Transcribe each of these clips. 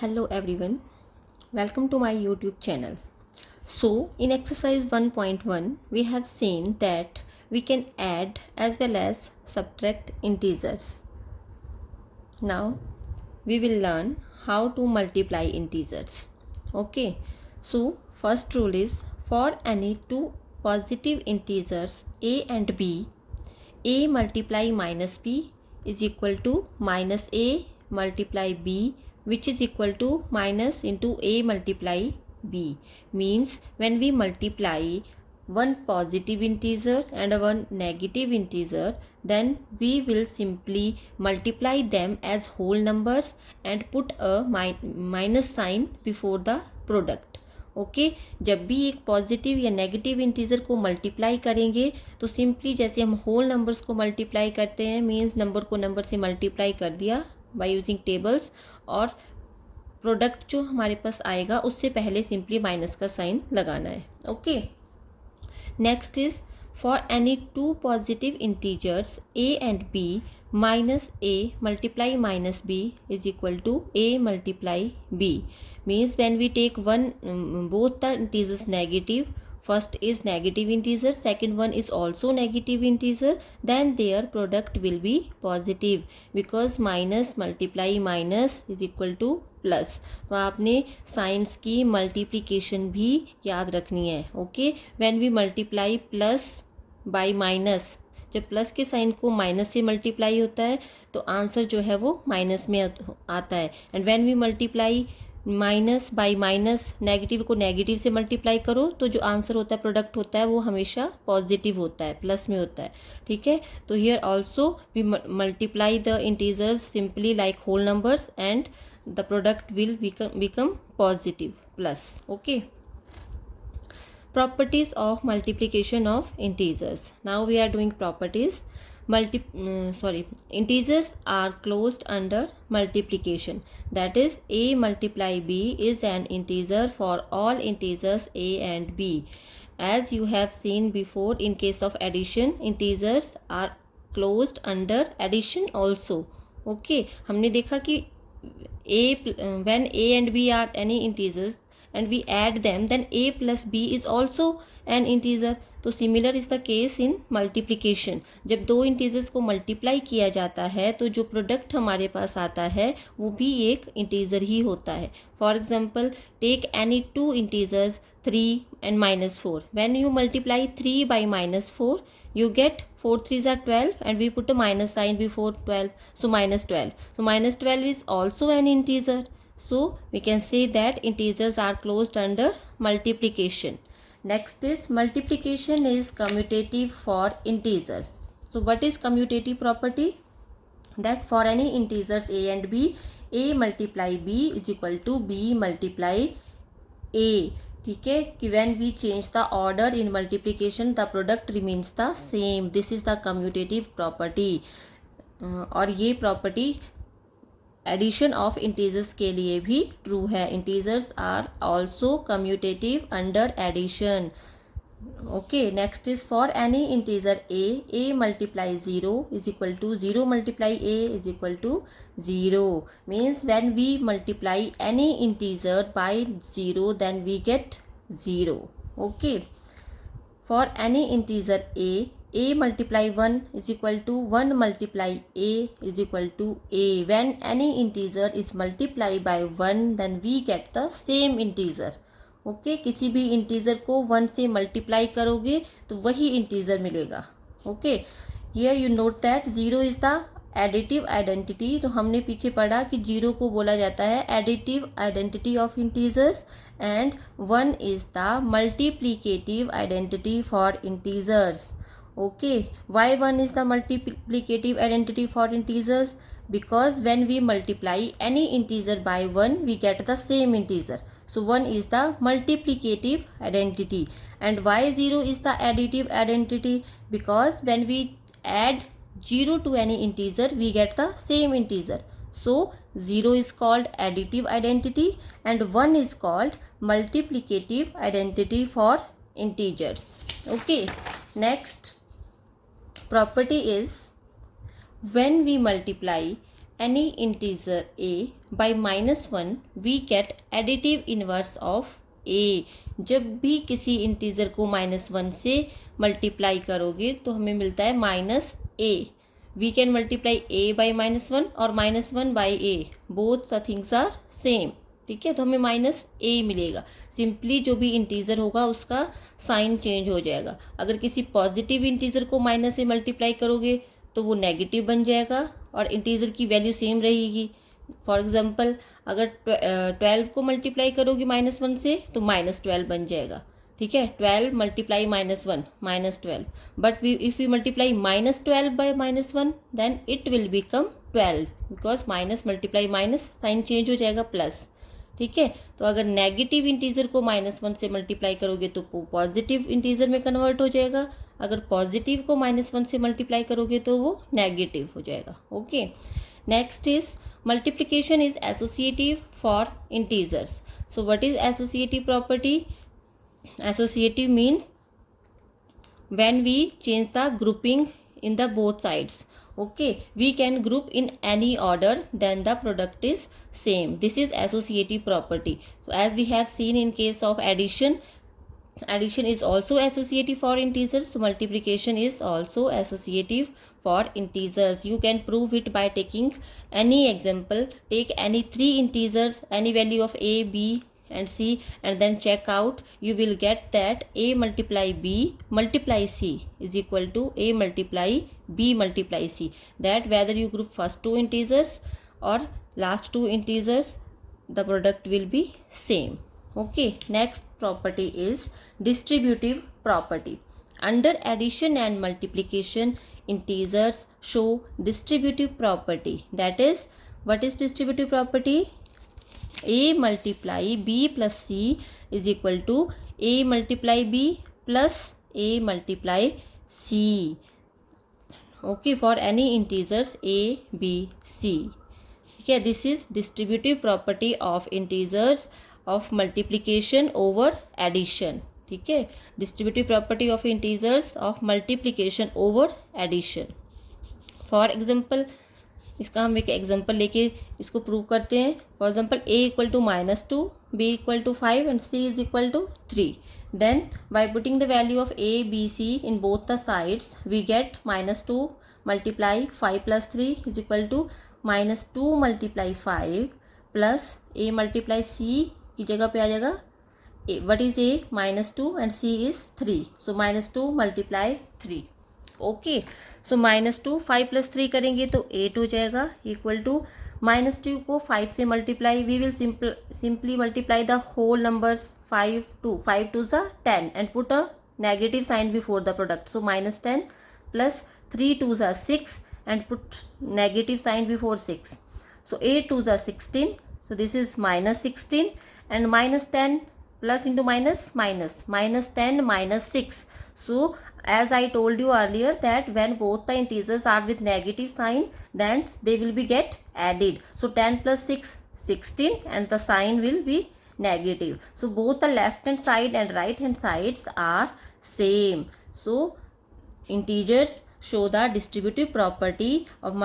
Hello everyone, welcome to my YouTube channel. So in exercise 1.1 we have seen that we can add as well as subtract integers. Now we will learn how to multiply integers. Okay, so first rule is for any two positive integers a and b, a multiply minus b is equal to minus a multiply b, which is equal to minus into a multiply b. Means when we multiply one positive integer and one negative integer, then we will simply multiply them as whole numbers and put a minus sign before the product. Okay जब भी एक positive या negative integer को multiply करेंगे तो simply जैसे हम whole numbers को मल्टीप्लाई करते हैं, मीन्स नंबर को नंबर से मल्टीप्लाई कर दिया बाय यूजिंग टेबल्स, और प्रोडक्ट जो हमारे पास आएगा उससे पहले सिंपली माइनस का साइन लगाना है. Okay, next is for any two positive integers a and b, minus a multiply minus b is equal to a multiply b. Means when we take both the integers negative, first is negative integer, second one is also negative integer, then their product will be positive because minus multiply minus is equal to plus. तो आपने science की multiplication भी याद रखनी है. Okay, when we multiply plus by minus, जब plus के sign को माइनस से मल्टीप्लाई होता है तो आंसर जो है वो माइनस में आता है. And when we multiply minus by minus, negative को नेगेटिव से मल्टीप्लाई करो तो जो आंसर होता है, प्रोडक्ट होता है, वो हमेशा पॉजिटिव होता है, प्लस में होता है. ठीक है, तो here also we multiply the integers simply like whole numbers and the product will become positive plus. Okay, properties of multiplication of integers. Now we are doing properties. Integers are closed under multiplication, that is a multiply b is an integer for all integers a and b. As you have seen before, in case of addition, integers are closed under addition also. Okay, हमने देखा कि when a and b are any integers and we add them, then a plus b is also an integer. तो similar is the case in multiplication. जब दो integers को multiply किया जाता है तो जो प्रोडक्ट हमारे पास आता है वो भी एक इंटीजर ही होता है. For example, take any two integers 3 and -4. When you multiply 3 by -4, you get 4 3s are 12 and we put a minus sign before 12, so -12. So -12 is also an integer. So we can say that integers are closed under multiplication. Next is multiplication is commutative for integers. So what is commutative property? That for any integers a and b, a multiply b is equal to b multiply a. ठीक है, कि when we change the order in multiplication the product remains the same. This is the commutative property. और ये property addition of integers के लिए भी true है. Integers are also commutative under addition. Okay, next is for any integer a multiply 0 is equal to 0 multiply a is equal to 0. Means when we multiply any integer by 0 then we get 0. Okay, for any integer a multiply 1 is equal to 1 multiply a is equal to a. When any integer is multiplied by 1 then we get the same integer. Okay, किसी भी integer को 1 से multiply करोगे तो वही integer मिलेगा. Okay, here you note that 0 is the additive identity. तो हमने पीछे पढ़ा कि 0 को बोला जाता है additive identity of integers and 1 is the multiplicative identity for integers. Okay, why 1 is the multiplicative identity for integers? Because when we multiply any integer by 1 we get the same integer. So 1 is the multiplicative identity. And why 0 is the additive identity? Because when we add 0 to any integer we get the same integer. So 0 is called additive identity and 1 is called multiplicative identity for integers. Okay, next property is when we multiply any integer a by -1 we get additive inverse of a। जब भी किसी integer को -1 से multiply करोगे तो हमें मिलता है -a। We can multiply a by -1 और -1 by a, both the things are same. ठीक है, तो हमें -a मिलेगा। सिंपली जो भी इंटीजर होगा उसका साइन चेंज हो जाएगा। अगर किसी पॉजिटिव इंटीजर को माइनस से मल्टीप्लाई करोगे तो वो नेगेटिव बन जाएगा और इंटीजर की वैल्यू सेम रहेगी। फॉर एग्जांपल अगर 12 को मल्टीप्लाई करोगे -1 से तो -12 बन जाएगा। ठीक है, 12 multiply -1 -12, but if we multiply -12 by -1 then it will become 12, because minus multiply minus sign change हो जाएगा प्लस। ठीक है, तो अगर नेगेटिव इंटीजर को -1 से मल्टीप्लाई करोगे तो पॉजिटिव इंटीजर में कन्वर्ट हो जाएगा। अगर पॉजिटिव को -1 से मल्टीप्लाई करोगे तो वो नेगेटिव हो जाएगा। Okay, next is multiplication is associative for integers. So what is associative property? Associative means when we change the grouping in the both sides. Okay, we can group in any order, then the product is same. This is associative property. So as we have seen in case of addition is also associative for integers, so multiplication is also associative for integers. You can prove it by taking any example. Take any three integers, any value of a, b and c, and then check out. You will get that a multiply b multiply c is equal to a multiply b multiply c. That whether you group first two integers or last two integers, the product will be same. Okay, next property is distributive property. Under addition and multiplication, integers show distributive property. That is, what is distributive property? A multiply b plus c is equal to a multiply b plus a multiply c. Okay, for any integers a, b, c. Okay, this is distributive property of integers of multiplication over addition. ठीक है, distributive property of integers of multiplication over addition. For example, इसका हम एक example लेके इसको prove करते हैं। For example a equal to -2, b equal to 5 and c is equal to 3. Then by putting the value of a, b, c in both the sides we get -2 multiply 5 plus 3 is equal to -2 multiply 5 plus a multiply c की जगह पे आ जाएगा what is a -2 and c is 3, so -2 multiply 3. Okay, so -2 5 plus 3 करेंगे तो 8 हो जाएगा equal to -2 को 5 से multiply, we will simply multiply the whole numbers 5 2 ज़ा 10 and put a negative sign before the product. So -10 plus 3 2 ज़ा 6 and put negative sign before 6. So 8 2 ज़ा 16, so this is -16 and -10 plus into minus -10 -6. So as I told you earlier that when both the integers are with negative sign then they will be get added. So 10 plus 6 16 and the sign will be negative. So both the left hand side and right hand sides are same. So integers show the distributive property of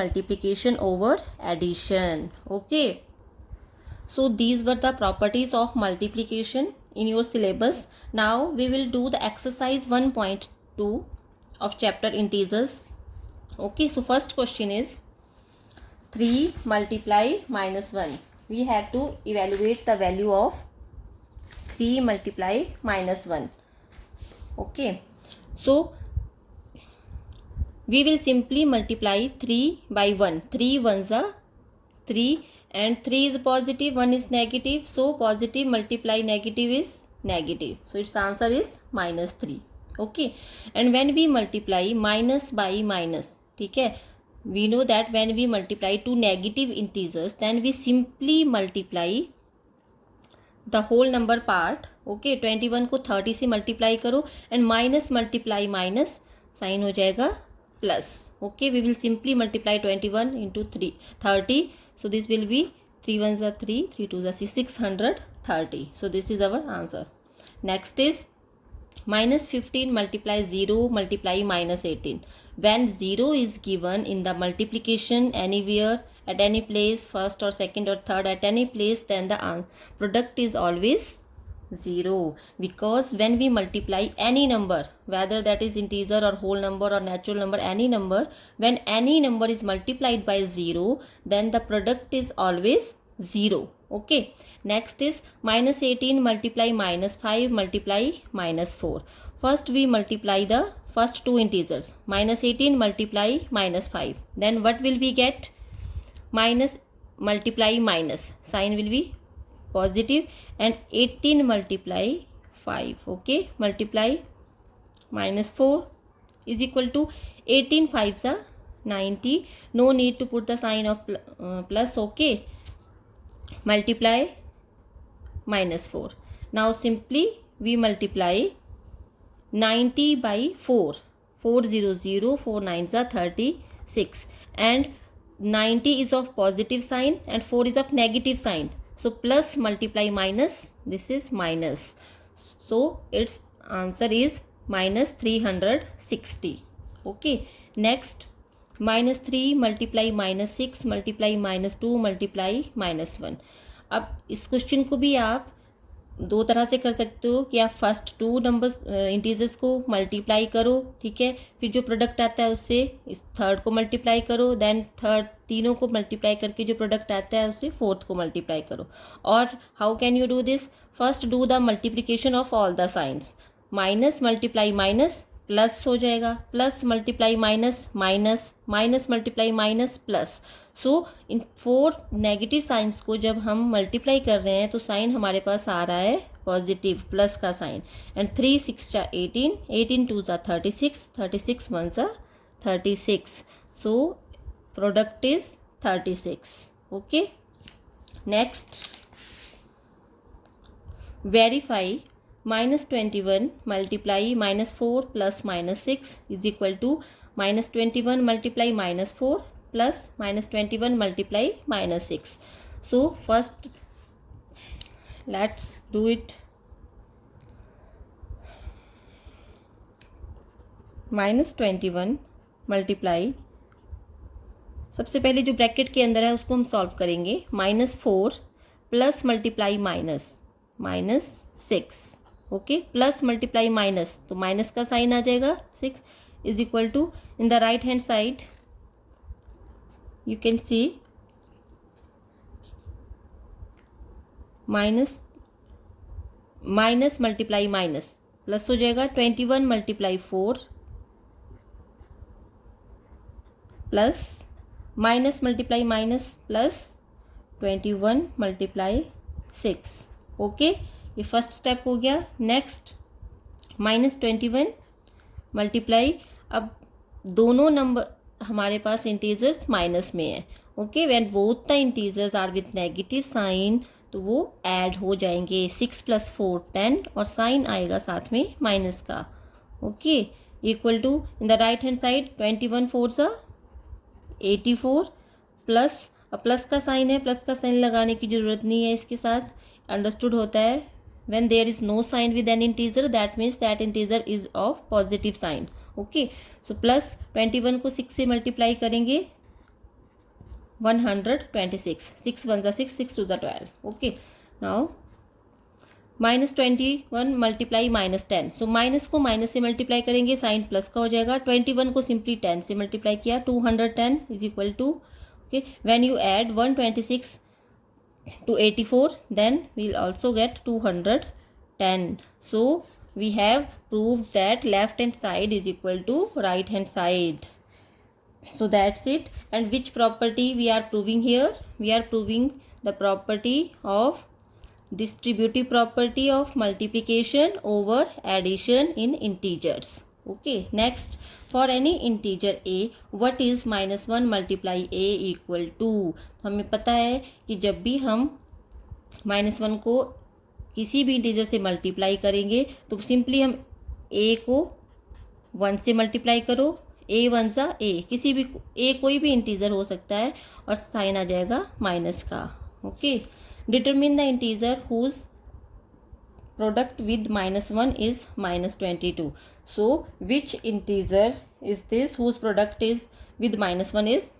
multiplication over addition. Okay, so these were the properties of multiplication in your syllabus. Now we will do the exercise 1.2 of chapter integers. Okay, so first question is 3 multiply -1. We have to evaluate the value of 3 multiply -1. Okay, so we will simply multiply 3 by 1. 3 ones are 3 and 3 is positive, 1 is negative, so positive multiply negative is negative, so its answer is -3. Okay, and when we multiply minus by minus, ठीक है, we know that when we multiply two negative integers then we simply multiply the whole number part. Okay, 21 को 30 से multiply करो and minus multiply minus sign हो जाएगा plus. Okay, we will simply multiply 21 into 30. So this will be 3 1s are 3, 3 2s are 630. So this is our answer. Next is minus 15 multiply 0 multiply minus 18. When 0 is given in the multiplication anywhere, at any place, first or second or third, at any place, then the product is always 0, because when we multiply any number, whether that is integer or whole number or natural number, any number, when any number is multiplied by 0, then the product is always 0. Okay, next is minus 18 multiply minus 5 multiply minus 4. First we multiply the first two integers, minus 18 multiply minus 5, then what will we get? Minus multiply minus, sign will be positive, and 18 multiply 5. Okay, multiply minus 4 is equal to 18 5s are 90. No need to put the sign of plus. Okay, multiply minus 4. Now simply we multiply 90 by 4. 4 0 0, 4 9s are 36, and 90 is of positive sign and 4 is of negative sign. So plus multiply minus, this is minus. So its answer is minus 360. Okay, next minus 3 multiply minus 6 multiply minus 2 multiply minus 1. अब इस question को भी आप दो तरह से कर सकते हो कि आप फर्स्ट टू नंबर्स इंटीजर्स को मल्टीप्लाई करो, ठीक है, फिर जो प्रोडक्ट आता है उससे इस थर्ड को मल्टीप्लाई करो, देन थर्ड तीनों को मल्टीप्लाई करके जो प्रोडक्ट आता है उससे फोर्थ को मल्टीप्लाई करो. और how can you do this? First do the multiplication of all the signs. Minus multiply minus plus हो जाएगा, plus multiply minus minus, minus multiply minus plus. So इन फोर नेगेटिव साइंस को जब हम multiply कर रहे हैं तो साइन हमारे पास आ रहा है पॉजिटिव प्लस का साइन. एंड 3 6 जा 18, 18 2 जा 36, 36 1 जा 36. So product is 36. Okay, next verify. minus 21 multiply minus 4 plus minus 6 is equal to minus 21 multiply minus 4 plus minus 21 multiply minus 6. So first let's do it. minus 21 multiply, सबसे पहले जो bracket के अंदर है उसको हम सॉल्व करेंगे. minus 4 plus multiply minus minus 6. Okay, plus multiply minus तो माइनस का साइन आ जाएगा 6 is equal to in the right hand side you can see minus minus multiply minus plus हो जाएगा. 21 multiply 4 plus minus multiply minus plus 21 multiply 6. Okay, ये first step हो गया. Next minus 21 multiply, अब दोनों नंबर हमारे पास इंटीजर्स माइनस में है. Okay, when both the integers are with negative sign तो वो ऐड हो जाएंगे. 6 + 4 10 और साइन आएगा साथ में माइनस का. Okay, equal to in the right hand side 21 4 84 plus, अब प्लस का साइन है, प्लस का साइन लगाने की ज़रूरत नहीं है, इसके साथ अंडरस्टूड होता है. when there is no sign with an integer that means that integer is of positive sign. okay, so plus 21 को 6 से मल्टीप्लाई करेंगे 126. 6 1 6, 6 2 12. okay, now minus 21 multiply minus 10. so minus को माइनस से मल्टीप्लाई करेंगे, साइन प्लस का हो जाएगा. 21 को सिंपली 10 से मल्टीप्लाई किया, 210 is equal to. okay, when you add 126 to 84 then we'll also get 210. so we have proved that left hand side is equal to right hand side. so that's it. And which property we are proving here? We are proving the property of distributive property of multiplication over addition in integers. okay, next, for any integer a what is minus 1 multiply a equal to? हमें पता है कि जब भी हम -1 को किसी भी इंटीजर से मल्टीप्लाई करेंगे तो सिंपली हम a को 1 से मल्टीप्लाई करो, a 1 सा a, किसी भी a कोई भी इंटीजर हो सकता है और साइन आ जाएगा माइनस का. Okay, determine the integer whose product with -1 is -22. So which integer is this whose product is with -1 is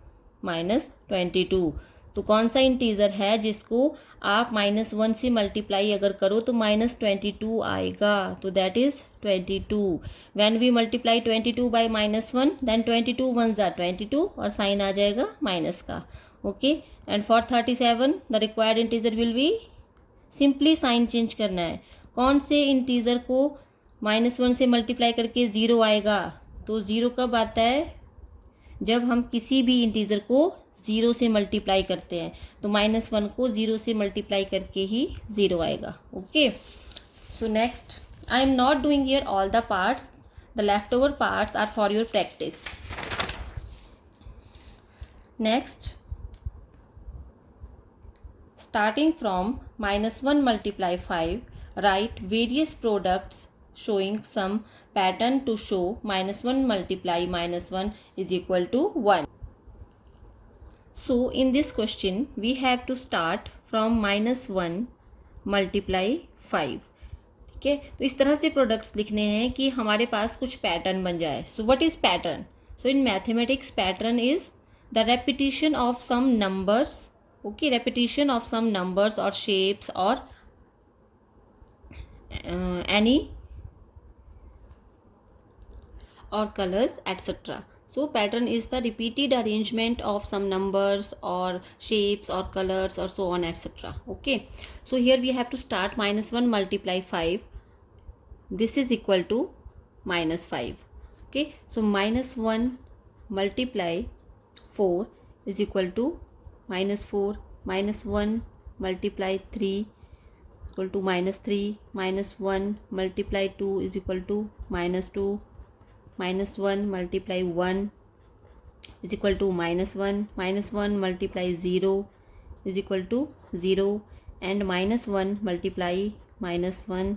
-22? तो कौन सा इंटीजर है जिसको आप -1 से मल्टीप्लाई अगर करो तो -22 आएगा? तो that is 22. When we multiply 22 by -1 then 22 1s are 22 और साइन आ जाएगा माइनस का. Okay, and for 37 the required integer will be, simply sign change करना है. कौन से इंटीजर को -1 से मल्टीप्लाई करके ज़ीरो आएगा? तो ज़ीरो कब आता है? जब हम किसी भी इंटीजर को ज़ीरो से मल्टीप्लाई करते हैं. तो -1 को ज़ीरो से मल्टीप्लाई करके ही ज़ीरो आएगा. Okay, so next, I am not doing here all the parts, the left over parts are for your practice. Next, starting from -1 multiply 5, write various products showing some pattern to show -1 multiply -1 is equal to 1. So in this question we have to start from -1 multiply 5. ठीक है, तो इस तरह से products लिखने हैं कि हमारे पास कुछ पैटर्न बन जाए. So what is pattern? So in mathematics pattern is the repetition of some numbers. Okay, repetition of some numbers or shapes or any or colors etc. So pattern is the repeated arrangement of some numbers or shapes or colors or so on etc. Okay, so here we have to start -1 multiply 5. This is equal to -5. Okay, so -1 multiply 4 is equal to -4. -1 multiply 3 is equal to -3. -1 multiply 2 is equal to -2. -1 multiply 1 is equal to -1. -1 multiply 0 is equal to 0. And -1 multiply -1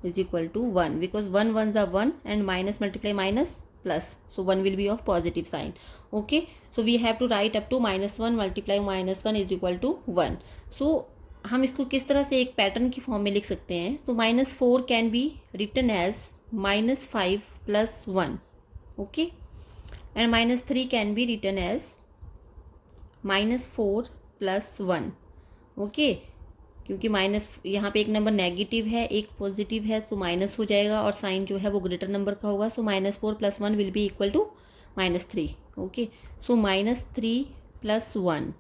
is equal to 1, because 1 ones are 1 and minus multiply minus plus, so 1 will be of positive sign. Okay, so we have to write up to -1 multiply -1 is equal to 1. so हम इसको किस तरह से एक pattern की form में लिख सकते हैं? तो -4 can be written as -5 plus 1. okay, and -3 can be written as -4 plus 1. okay, क्योंकि माइनस यहाँ पे एक नंबर नेगेटिव है एक पॉजिटिव है, तो माइनस हो जाएगा और साइन जो है वो ग्रेटर नंबर का होगा. So -4 + 1 will be equal to -3. Okay, so -3 + 1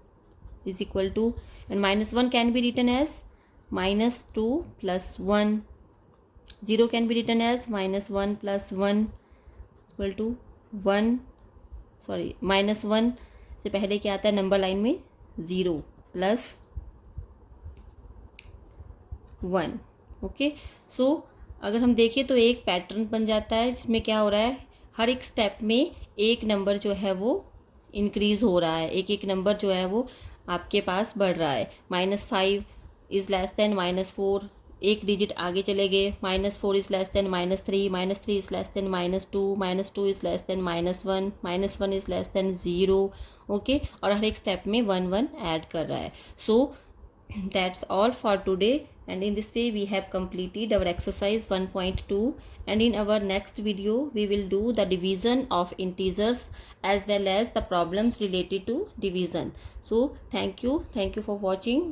is equal to, and -1 can be written as -2 + 1. 0 can be written as -1 + 1 equal to 1. Sorry, -1 से पहले क्या आता है नंबर लाइन में? 0 + 1. ओके, सो अगर हम देखें तो एक पैटर्न बन जाता है जिसमें क्या हो रहा है, हर एक स्टेप में एक नंबर जो है वो इंक्रीज़ हो रहा है, एक एक नंबर जो है वो आपके पास बढ़ रहा है. -5 इज़ लेस देन -4, एक डिजिट आगे चले गए. -4 is less than -3, -3 is less than -2, -2 is less than -1, -1 is less than 0. Okay, और हर एक स्टेप में 1 1 ऐड कर रहा है. सो that's all for today, and in this way we have completed our exercise 1.2, and in our next video we will do the division of integers as well as the problems related to division. So thank you for watching.